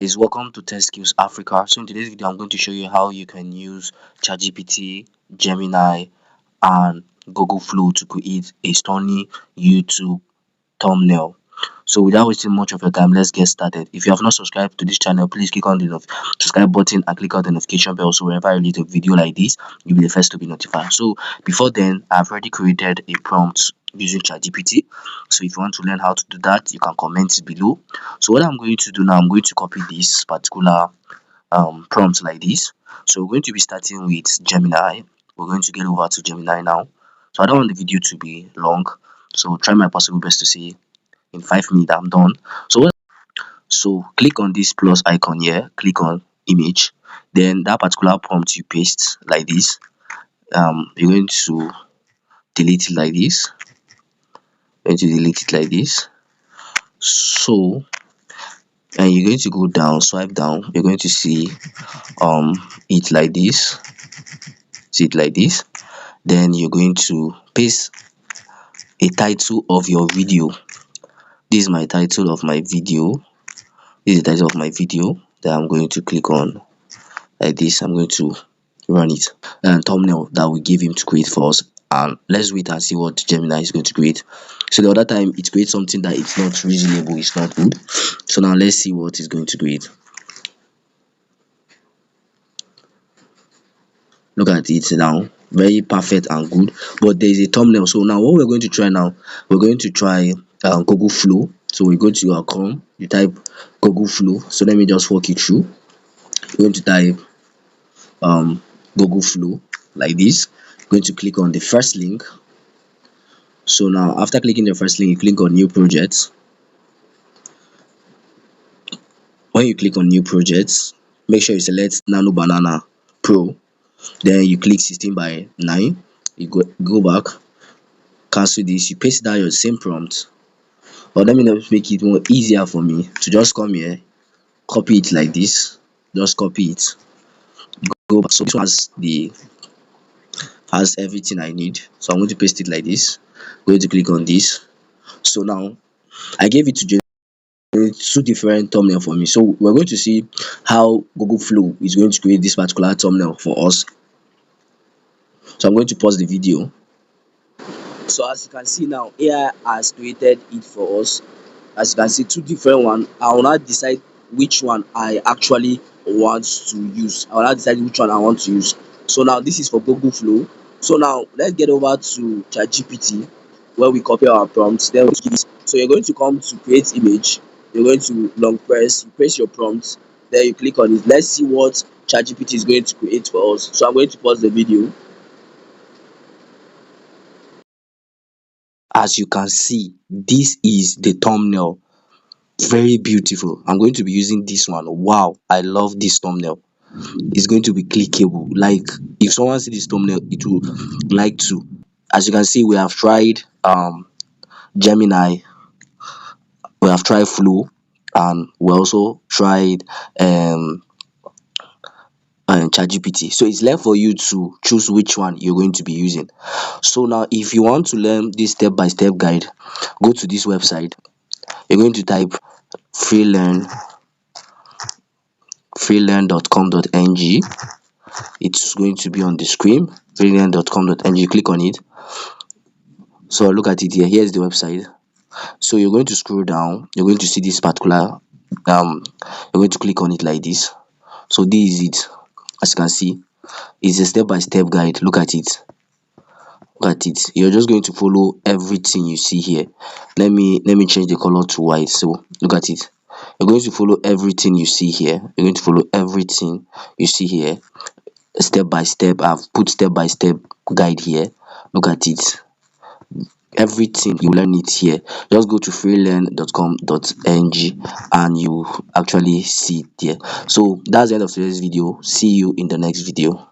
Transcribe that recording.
Is welcome to Tech Skills Africa. So in today's video, I'm going to show you how you can use ChatGPT, Gemini, and Google Flow to create a stunning YouTube thumbnail. So without wasting much of your time, let's get started. If you have not subscribed to this channel, please click on the subscribe button and click on the notification bell, so whenever I release a video like this, you'll be the first to be notified. So before then, I've already created a prompt using ChatGPT. So if you want to learn how to do that, you can comment it below. So what I'm going to do now, I'm going to copy this particular prompt like this. So we're going to be starting with Gemini. We're going to get over to Gemini now. So I don't want the video to be long, so try my possible best to see in 5 minutes I'm done. So click on this plus icon here, click on image, then that particular prompt you paste like this. You're going to delete it like this. So and you're going to go down, swipe down, you're going to see it like this, then you're going to paste a title of your video. This is my title of my video. Then I'm going to click on like this. I'm going to run it, and thumbnail that we give him to create for us. And let's wait and see what Gemini is going to create. So the other time it creates something that it's not reasonable, it's not good. So now let's see what it's going to create. Look at it now, very perfect and good, but there is a thumbnail. So now what we're going to try now, we're going to try Google Flow. So we go to your Chrome, you type Google Flow. So let me just walk you through. You're going to type Google Flow like this. You're going to click on the first link. So now after clicking the first link, you click on new project. When you click on new projects, make sure you select Nano Banana Pro, then you click 16:9. You go back, cancel this, you paste down your same prompt. But let me just make it more easier for me to just come here, copy it like this, just copy it, go back. So this one has everything I need, so I'm going to paste it like this. I'm going to click on this. So now I gave it to generate two different thumbnail for me. So we're going to see how Google Flow is going to create this particular thumbnail for us. So I'm going to pause the video. So as you can see now, AI has created it for us. As you can see, two different one. I will not decide which one I actually want to use. I will not decide which one I want to use. So now this is for Google Flow. So now let's get over to ChatGPT, where we copy our prompts. Then we give it. So you're going to come to create image. You're going to long press. You press your prompt. Then you click on it. Let's see what ChatGPT is going to create for us. So I'm going to pause the video. As you can see, this is the thumbnail. Very beautiful. I'm going to be using this one. Wow, I love this thumbnail. It's going to be clickable. Like if someone see this thumbnail, it will like to. As you can see, we have tried Gemini, we have tried Flow, and we also tried ChatGPT. So it's left for you to choose which one you're going to be using. So now if you want to learn this step-by-step guide, go to this website. You're going to type freelearn.com.ng. It's going to be on the screen, freelearn.com.ng. Click on it. So look at it here. Here's the website. So you're going to scroll down, you're going to see this particular you're going to click on it like this. So this is it. As you can see, it's a step-by-step guide. Look at it. You're just going to follow everything you see here. Let me change the color to white. So look at it. You're going to follow everything you see here. Step by step. I've put step-by-step guide here. Look at it. Everything, you learn it here. Just go to freelearn.com.ng and you actually see it there. So that's the end of today's video. See you in the next video.